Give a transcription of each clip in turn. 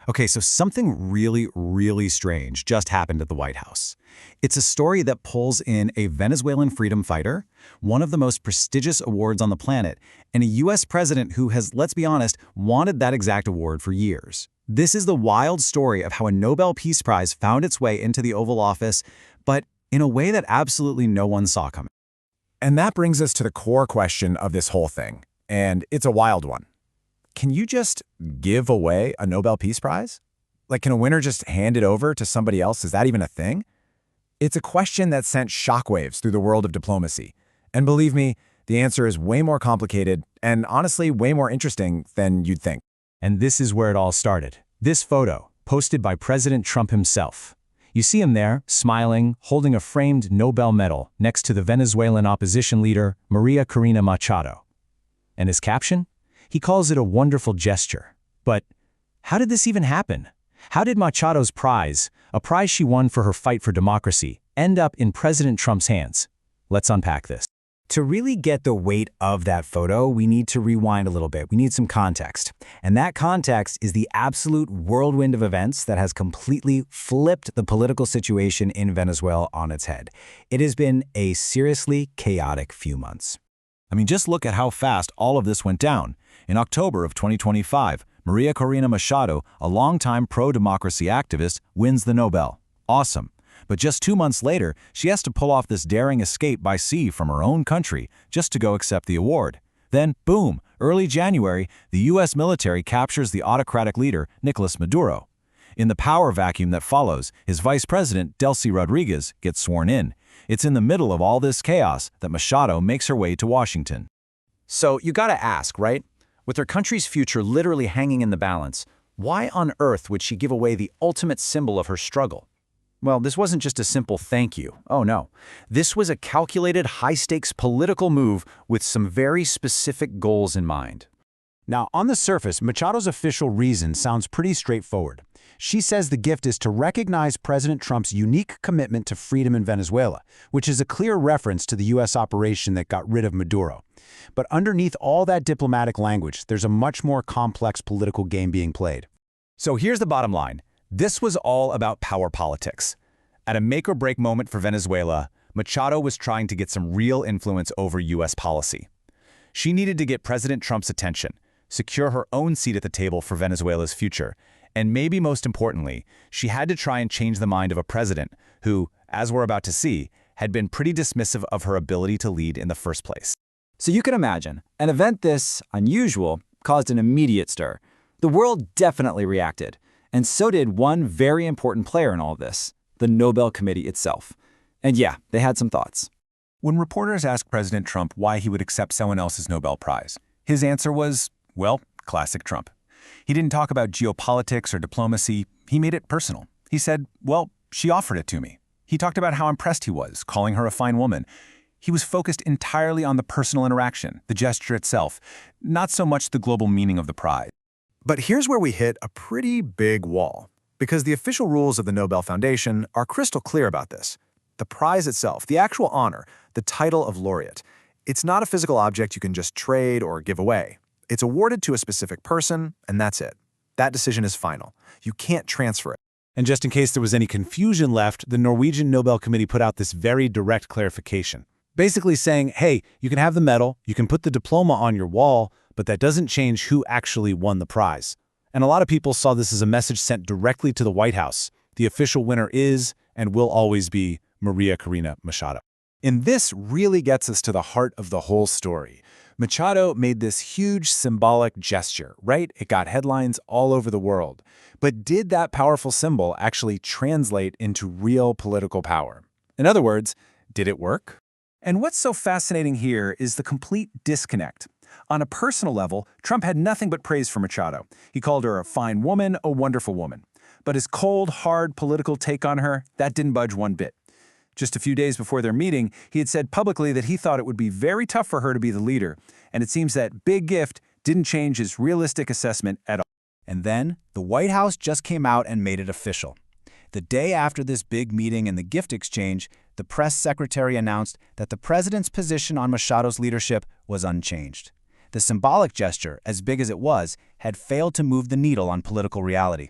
Okay, so something really, really strange just happened at the White House. It's a story that pulls in a Venezuelan freedom fighter, one of the most prestigious awards on the planet, and a U.S. president who has, let's be honest, wanted that exact award for years. This is the wild story of how a Nobel Peace Prize found its way into the Oval Office, but in a way that absolutely no one saw coming. And that brings us to the core question of this whole thing, and it's a wild one. Can you just give away a Nobel Peace Prize? Like, can a winner just hand it over to somebody else? Is that even a thing? It's a question that sent shockwaves through the world of diplomacy. And believe me, the answer is way more complicated and honestly way more interesting than you'd think. And this is where it all started. This photo, posted by President Trump himself. You see him there, smiling, holding a framed Nobel medal next to the Venezuelan opposition leader, María Corina Machado. And his caption? He calls it a wonderful gesture. But how did this even happen? How did Machado's prize, a prize she won for her fight for democracy, end up in President Trump's hands? Let's unpack this. To really get the weight of that photo, we need to rewind a little bit. We need some context. And that context is the absolute whirlwind of events that has completely flipped the political situation in Venezuela on its head. It has been a seriously chaotic few months. I mean, just look at how fast all of this went down. In October of 2025, María Corina Machado, a longtime pro-democracy activist, wins the Nobel. Awesome. But just 2 months later, she has to pull off this daring escape by sea from her own country just to go accept the award. Then, boom, early January, the U.S. military captures the autocratic leader, Nicolas Maduro. In the power vacuum that follows, his vice president, Delcy Rodriguez, gets sworn in. It's in the middle of all this chaos that Machado makes her way to Washington. So you gotta ask, right? With her country's future literally hanging in the balance, why on earth would she give away the ultimate symbol of her struggle? Well, this wasn't just a simple thank you. Oh no. This was a calculated, high-stakes political move with some very specific goals in mind. Now, on the surface, Machado's official reason sounds pretty straightforward. She says the gift is to recognize President Trump's unique commitment to freedom in Venezuela, which is a clear reference to the U.S. operation that got rid of Maduro. But underneath all that diplomatic language, there's a much more complex political game being played. So here's the bottom line. This was all about power politics. At a make-or-break moment for Venezuela, Machado was trying to get some real influence over U.S. policy. She needed to get President Trump's attention, secure her own seat at the table for Venezuela's future, and maybe most importantly, she had to try and change the mind of a president who, as we're about to see, had been pretty dismissive of her ability to lead in the first place. So you can imagine, an event this unusual caused an immediate stir. The world definitely reacted, and so did one very important player in all of this, the Nobel Committee itself. And yeah, they had some thoughts. When reporters asked President Trump why he would accept someone else's Nobel Prize, his answer was, well, classic Trump. He didn't talk about geopolitics or diplomacy. He made it personal. He said, well, she offered it to me. He talked about how impressed he was, calling her a fine woman. He was focused entirely on the personal interaction, the gesture itself, not so much the global meaning of the prize. But here's where we hit a pretty big wall, because the official rules of the Nobel Foundation are crystal clear about this. The prize itself, the actual honor, the title of laureate, it's not a physical object you can just trade or give away. It's awarded to a specific person, and that's it. That decision is final. You can't transfer it. And just in case there was any confusion left, the Norwegian Nobel Committee put out this very direct clarification. Basically saying, hey, you can have the medal, you can put the diploma on your wall, but that doesn't change who actually won the prize. And a lot of people saw this as a message sent directly to the White House. The official winner is and will always be María Corina Machado. And this really gets us to the heart of the whole story. Machado made this huge symbolic gesture, right? It got headlines all over the world. But did that powerful symbol actually translate into real political power? In other words, did it work? And what's so fascinating here is the complete disconnect. On a personal level, Trump had nothing but praise for Machado. He called her a fine woman, a wonderful woman. But his cold, hard political take on her, that didn't budge one bit. Just a few days before their meeting, he had said publicly that he thought it would be very tough for her to be the leader, and it seems that big gift didn't change his realistic assessment at all. And then, the White House just came out and made it official. The day after this big meeting and the gift exchange, the press secretary announced that the president's position on Machado's leadership was unchanged. The symbolic gesture, as big as it was, had failed to move the needle on political reality.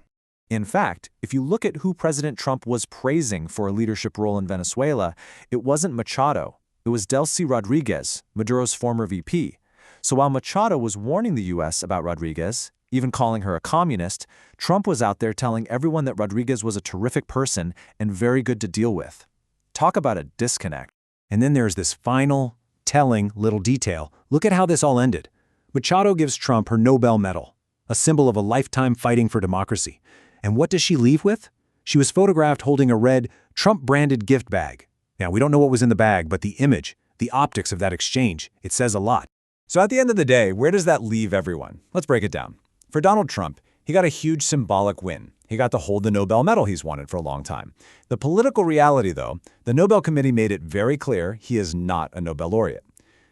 In fact, if you look at who President Trump was praising for a leadership role in Venezuela, it wasn't Machado. It was Delcy Rodriguez, Maduro's former VP. So while Machado was warning the U.S. about Rodriguez, even calling her a communist, Trump was out there telling everyone that Rodriguez was a terrific person and very good to deal with. Talk about a disconnect. And then there's this final, telling little detail. Look at how this all ended. Machado gives Trump her Nobel medal, a symbol of a lifetime fighting for democracy. And what does she leave with? She was photographed holding a red, Trump-branded gift bag. Now, we don't know what was in the bag, but the image, the optics of that exchange, it says a lot. So at the end of the day, where does that leave everyone? Let's break it down. For Donald Trump, he got a huge symbolic win. He got to hold the Nobel medal he's wanted for a long time. The political reality, though, the Nobel Committee made it very clear he is not a Nobel laureate.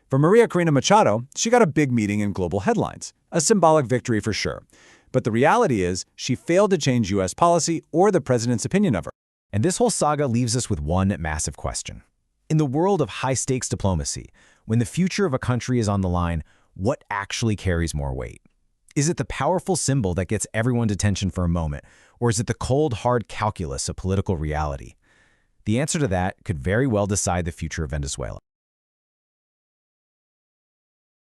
For María Corina Machado, she got a big meeting in global headlines, a symbolic victory for sure. But the reality is, she failed to change U.S. policy or the president's opinion of her. And this whole saga leaves us with one massive question. In the world of high-stakes diplomacy, when the future of a country is on the line, what actually carries more weight? Is it the powerful symbol that gets everyone's attention for a moment, or is it the cold, hard calculus of political reality? The answer to that could very well decide the future of Venezuela.